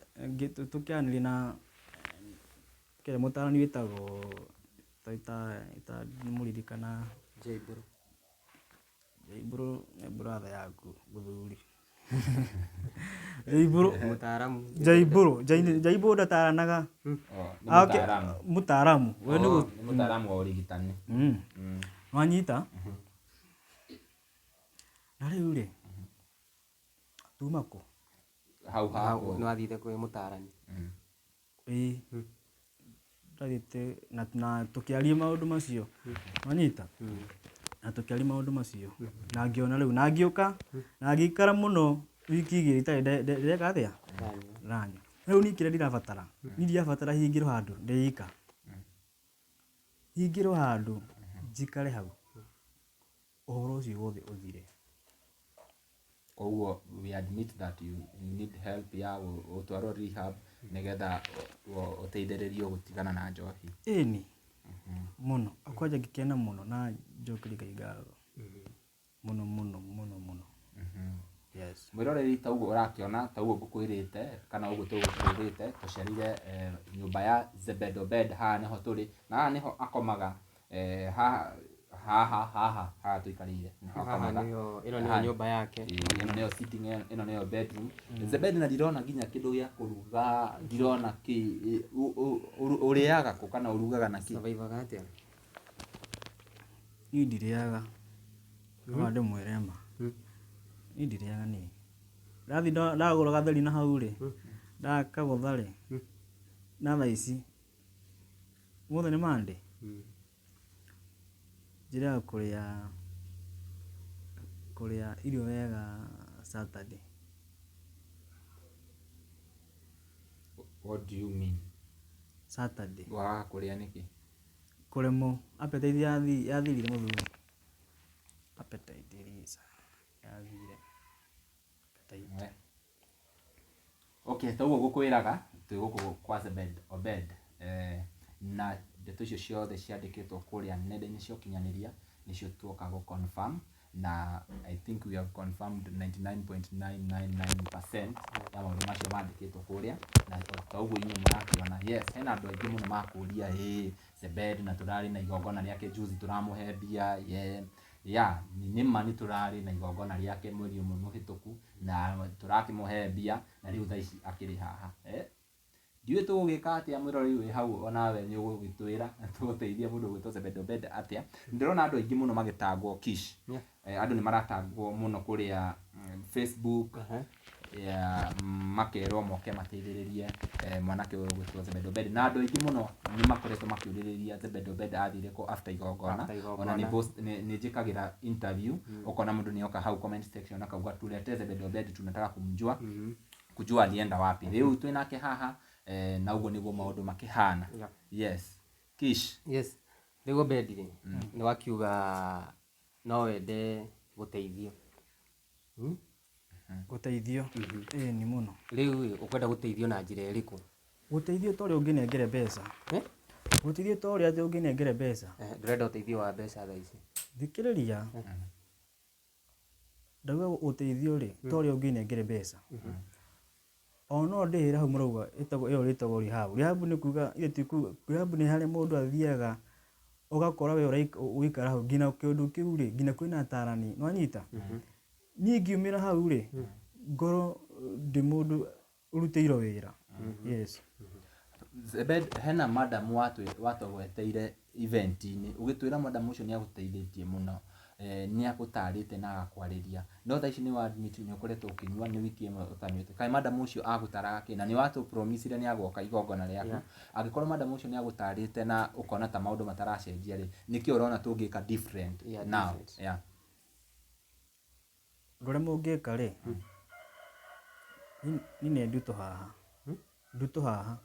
tũkĩaranĩria na kĩrĩa mũtaarani wĩtagwo mũririkana Jaiburu nĩ brother yaku mũthuri Jaiburu ndataranaga mũtaaramu wa ũrigitani wanyita na rĩu rĩ tuma kũ hau nĩ wathire kwĩ mũtaarani? Ndathiĩte na tũkĩaria maũndũ macio wanyita na tũkĩaria maũndũ macio na ngĩona rĩu na ngĩũka na ngĩikara mũno wiki igĩrĩ itarĩ ndeka atĩa ranyua. Rĩu niĩ kĩrĩa ndirabatara niĩ ndirabatara hingĩrwo handũ ndĩika hingĩrwo handũ njikare hau ũhoro ũcio wothe ũthire. Koguo we admit that you need help ya gũtwarwo rehab nĩgetha ũteithĩrĩrio gũtigana na njohi. Ĩni mũno akwanja ngĩkena mũno na njokeria Ngai ngatho mũno. Yes. Mwĩroreri ta ũguo ũrakĩona ta ũguo ngũkwĩrĩte kana ũguo tũgũkwĩrĩte tũcerire nyũmba ya The Bed haha nĩho tũrĩ na haha nĩho akomaga haha tuikarire Haha niyo ino niyo nyumba yake. Ino niyo sitting, ino niyo bedroom. The bed na ndirona nginya kindu gya kuruga, ndirona ki uriaga ko kana urugaga na ki? Survive atia? Ni ndiriaga. Kama ndimwire ma. Ni ndiriaga ni. Ndathi ndagura gatheri na hau ri. Ndakagotha ri. Na thaa ici. Mothe ni Monday. Njira kuria irio wega Saturday. What do you mean? Saturday. Wa kuria niki? Kuremo appetite yathirire muthuri. Appetite irisa. Yathire. Appetite. Okay, taguo gukwiraga twi guku kwa bed na ndeto icio ciothe ciandikitwo kuria nenda-ini cia ukinyaniria nicio tuoka gu confirm, na I think we have confirmed 99.999% ya maundu macio mandikitwo kuria, na taguo inyu murakiona. Yes, hena andu aingi muno makuria the bed na turari na igongona riake juzi turamuhe mbia. Ni mani turari na igongona riake mweri umwe muhituku na turakimuhe mbia, na riu thaa ici akiri haha. Ndiwe tugika atia mwirori wi hau onawe ni ugugitwira tuguteithia mundu gwitwo Zebedo Bed atia. Ndirona andu aingi muno magitagwo Kish. Andu ni maratagwo muno kuria Facebook, makerwo moke mateithiririe mwanake uyu gwitwo Zebedo Bed, na andu aingi muno ni makoretwo makiuririria Zebedo Bed athire ko after igongona. Ona ni post ni njikagira interview, ukona mundu ni oka hau comment section akauga tulete Zebedo Bed, tunataka kumjua kujua alienda wapi. Riu twinake haha na ugo niguo maundu makihana. Yes. Kish. Yes. Rigo Bed ri ni wakiuga no wende guteithio. Guteithio. Ni muno. Riu ukwenda guteithio na njira iriku? Guteithio tori unginengere mbeca. Guteithio tori ati unginengere mbeca. Ndurenda uteithio wa mbeca thaa ici. Thikiriria. Ndauga uteithio ri tori unginengere mbeca. Ono ndihira hau murauga itago iyo ritagwo rehab. Rehab ni kuga ile tiku rehab ni hali mundu athiaga ugakora we uikara hau ngina kindu kiu ri ngina kwina atarani no anyita. Ni ngiumira hau ri ngoro ndi mundu urutiiro wira. Yes. Zebed hena madam watogweteire event-ini ugitwira madam ucio ni aguteithĩtie muno, ni agutarĩte na agakwariria. No thaa ici ni wa admit ni ukoretwo ukinyua ni wiki imwe utanyuite. Kai madam ucio agutaraga kina ni watu promise ni agoka igongona riaku. Angikorwo madam ucio ni agutarĩte na ukona ta maundu mataracenjia ri, niki urona tungika different now. Ndore mungika ri ni ne nduto haha. Nduto haha.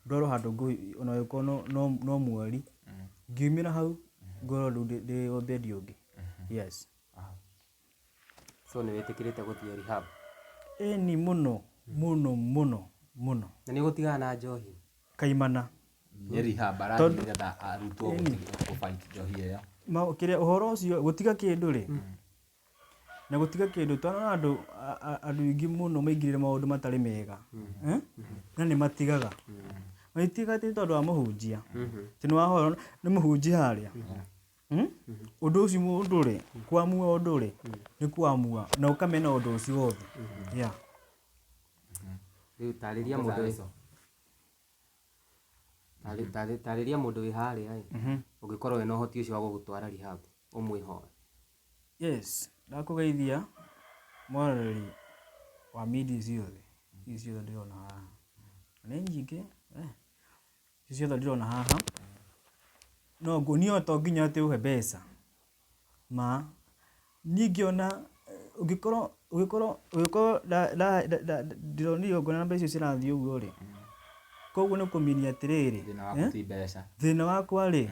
Ndoro handu ngui ona yuko no mweri. Ngiumira hau ngoro ndi obedi ungi. Yes. So ni wetikirite guthie rehab? Ni muno. Na ni gutigana na njohi? Kaimana. Ni rehab arathire getha arutwo ku fight njohi iyo. Ma kiria uhoro ucio gutiga kindu ri. Na gutiga kindu twana andu ingi muno maingirire maundu matari mega. Na ni matigaga. Maitiga ti tondu wa muhunjia. Ti ni wahoro ni muhunjia haria. Undu ucio mundu ri kwamua undu ri ni kwamua na ukamena undu ucio wothe. Riu tariria mundu icio. Tariria mundu wi haria ai. Ungikorwo wina uhoti ucio wa gugutwara rehab umwihoe. Yes. Ndakugeithia mwareri wa media ciothe. Icio ndirona haha. Ni nyingi icio ndirona haha. No ngonio to nginya ati uhe mbeca. Ma ningiona ugikorwo ndironio ngona mbeca icio cirathii uguo ri. Koguo ni kuminia atiriri. Thina wakwa ri.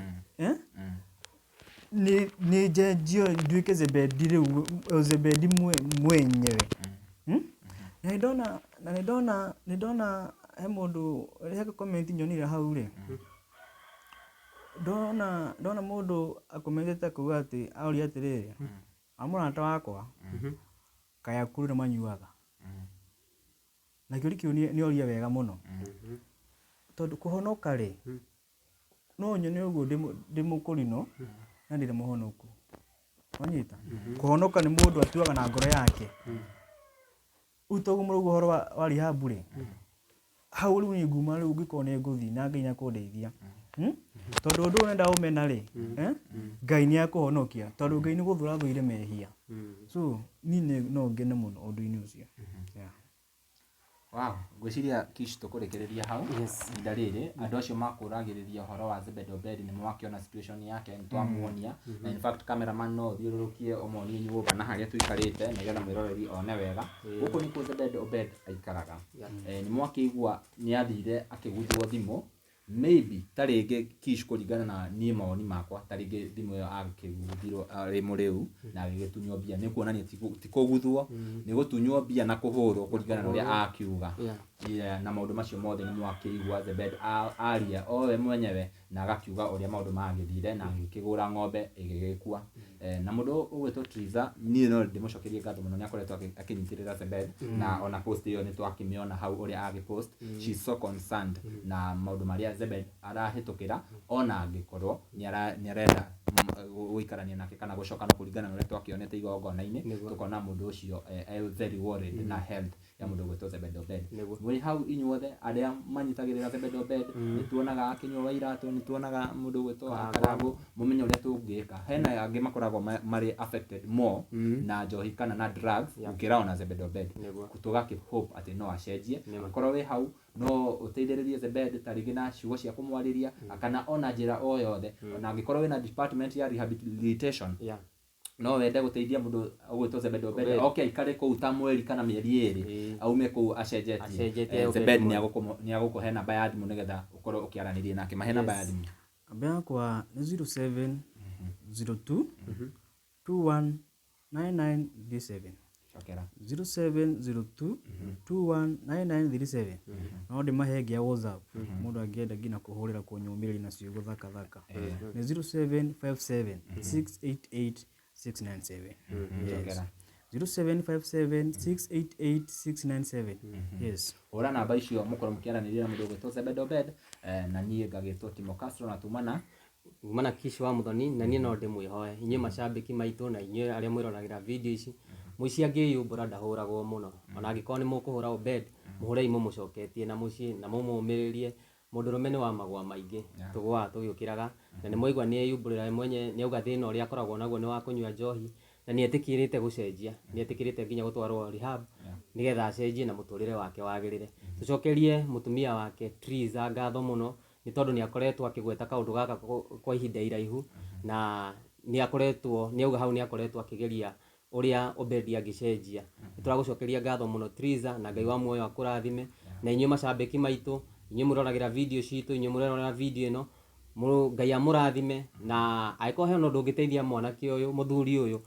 Ni jenjio nduike Zebedi riu Zebedi mwenyewe. Na ndona he mundu reka comment nyonire hau ri. Ndona mundu akomentete kuga ati auri atiriri. Amurata wakwa. Kaya kuru na manyuaga. Na kiuri kiu ni oria wega muno. Tondu kuhonoka ri. No nyone uguo ndi mukurino na ndire muhonoku. wanyita kuhonoka ni mundu atuaga na ngoro yake utogu murugo horo wa rehab ri hau riu ni nguma riu ngiko ni nguthi na Ngai nakundeithia tondu ndu nenda umena ri Ngai ni akuhonokia tondu Ngai ni guthura thuire mehia so ni no ngene muno undu-ini ucio wow gwiciria Kish tukurekereria hau inda riri andu acio makuragiriria horo wa Zebedeo Bed ni mwakiona situation yake ntwamuonia na in fact cameraman no thiururukie omonie nyumba na haria tuikarite nigetha mwiroreri one wega guku ni ku Zebedeo Bed aikaraga ni mwakigua ni athire akiguthwo thimu maybe taringi Kish kuringana na ni maoni makwa taringi thimu yo akiguthirwo rimu riu na agitunyo bia ni kuonania ti kuguthwo ni gutunyo bia na kuhurwo kuringana na uria akiuga na maundu macio mothe ni mwakigua Zebed aria owe mwenyewe na agakiuga uria maundu magithire na agikigura ng'ombe igigikua na mundu ugwetwo Triza ni no ndimucokerie ngatho muno ni akoretwo akinyitirira Zebed na ona post iyo ni twakimiona hau uria agipost she's so concerned na maundu maria Zebed arahitukira ona angikorwo ni arenda guikarania nake kana gucoka no kuringana na uria twakionete igongona-ini tukona mundu ucio very worried na health ya mundu gwetwo Zebedeo Bed muri hau inyuothe aria manyitagirira Zebedeo Bed ni tuonaga akinywa iratu ni tuonaga mundu gwetwo Karagu mumenye uria tungika hena angi makoragwo mari affected more na njohi kana na drugs ukira ona Zebedeo Bed tugaki hope ati no acenjie akorwo wi hau no uteithiririe Zebed taringi na ciugo cia kumwariria kana ona njira o yothe ona angikorwo wina department ya rehabilitation no wende guteithia mundu ugwetwo Zebedeo Bed okay ikare ku ta mweri kana mieri eri aume ku acenjetie Zebed ni agukuhe namba ya thimu nigetha ukorwo ukiaranirie nake mahe namba ya thimu namba yakwa ni 0702 219937 shokera 0702 219937 no ndimahe ngia WhatsApp mundu angienda ngina kuhurira kunyumiri na ciugo thaka ni 0757 688 697 shokera 0757 688 697 yes ora namba icio mukoro mukiaraniria na mundu gwetwo Zebedeo Bed na nie ngagitwo Timo Castro na tumana Kish wa Muthoni na nie no ndimwihoe inye macambiki maitu na inye aria mwirolagira video ici muici angiyumbura ndahuragwo muno ona angikoni mukuhura Bed muhurei mumucoketie na muci na mumumiririe mundu rumene wa magwa maingi tugwa tugiukiraga na ni moigwa ni yumburira mwenye ni auga thina uria akoragwo naguo ni wa kunywa njohi na ni etikirite gucenjia ni etikirite nginya gutwarwo rehab nigetha acenjie na muturire wake wagirire tucokerie mutumia wake Triza ngatho muno ni tondu ni akoretwo akigweta kaundu gaka kwa ihinda iraihu na ni akoretwo ni auga hau ni akoretwo akigeria uria Obed agicenjia turagucokeria ngatho muno Triza na Ngai wa muoyo akurathime na inyu macambiki maitu inyu muroragira video citu inyu murorora video ino Ngai amurathime na aiko he no ndungiteithia mwanake uyu muthuri uyu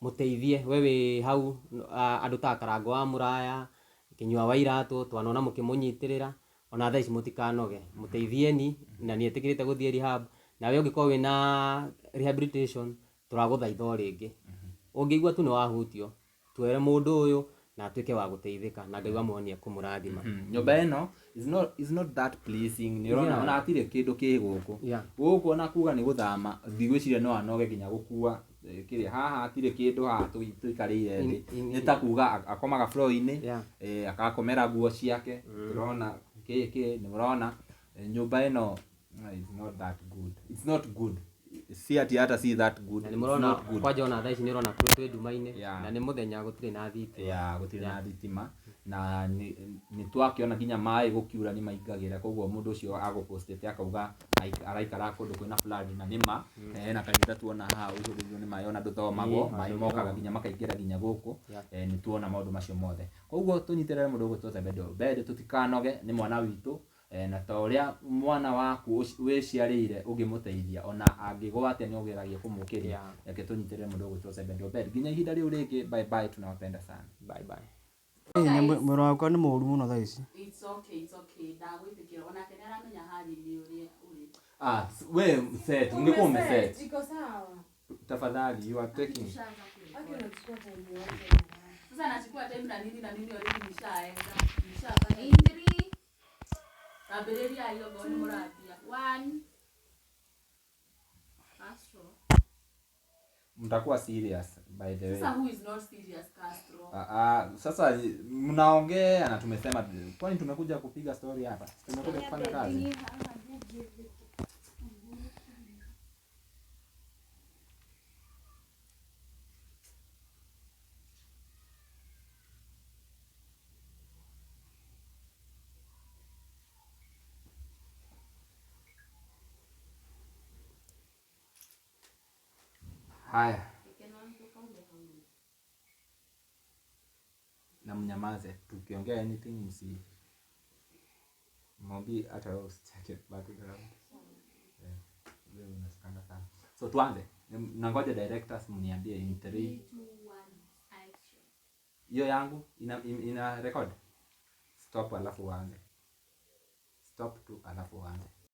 muteithie wewe hau andu ta Karagu wa Muraya kinywa wa iratu twanona mukimunyitirira ona thaa ici mutikanoge muteithieni na ni etikirite guthie rehab na we ungikorwo wina rehabilitation turaguthaitha ringi ungigua tu ni wahutio twere mundu uyu na atuike wa guteithika na Ngai wa muonie kumurathima nyumba ino is not that pleasing ni rona ona atire kindu ki guku guku ona kuga ni guthama thigwiciria no anoge nginya gukua kiri haha atire kindu ha tuikarire ni ta kuga akomaga floor-ini akakomera nguo ciake turona kiki ni murona nyumba ino is not that good it's not good si ati hata si that good na ni murona kwa jona thaa ici ni rona twe nduma-ini na ni muthenya gutire na thitima gutire na thitima na ni twakiona nginya mai gukiura ni maingagira koguo mundu ucio agupostete akauga araikara kundu kwina flood na nima na kanyita tuona ha ucio ni mai ona nduthomagwo mai mokaga nginya makaingira nginya guku ni tuona maundu macio mothe koguo tunyitirire mundu gwetwo Zebedeo Bed tutikanoge ni mwana witu na ta uria mwana waku wiciarire ungimuteithia ona angigwa atia ni ugeragia kumukiria yake tunyitirire mundu gwetwo Zebedeo Bed nginya ihinda riu ringi bye bye tunawapenda sana bye bye mwero wakwa ni muru muno thaa ici it's okay ndagwitikia ona kenya aramenya hariri uri we set ungekuwa umeset iko sawa tafadhali you are taking sasa nachukua time na nini already nishaenda indri abereria hiyo goni muratia 1 Astro mtakuwa serious by the way. Sasa who is not serious, Castro? Sasa mnaongea na tumesema kwani tumekuja kupiga story hapa. Tumekuja kufanya kazi. Haya. Na mnyamaze, tukiongea anything msimobi hata wewe usicheke background. Wewe unasikanga sana. So tuanze. Nangoja directors mniambie in 3 2 1 action. Hiyo yangu ina record. Stop alafu uanze. Stop tu alafu uanze.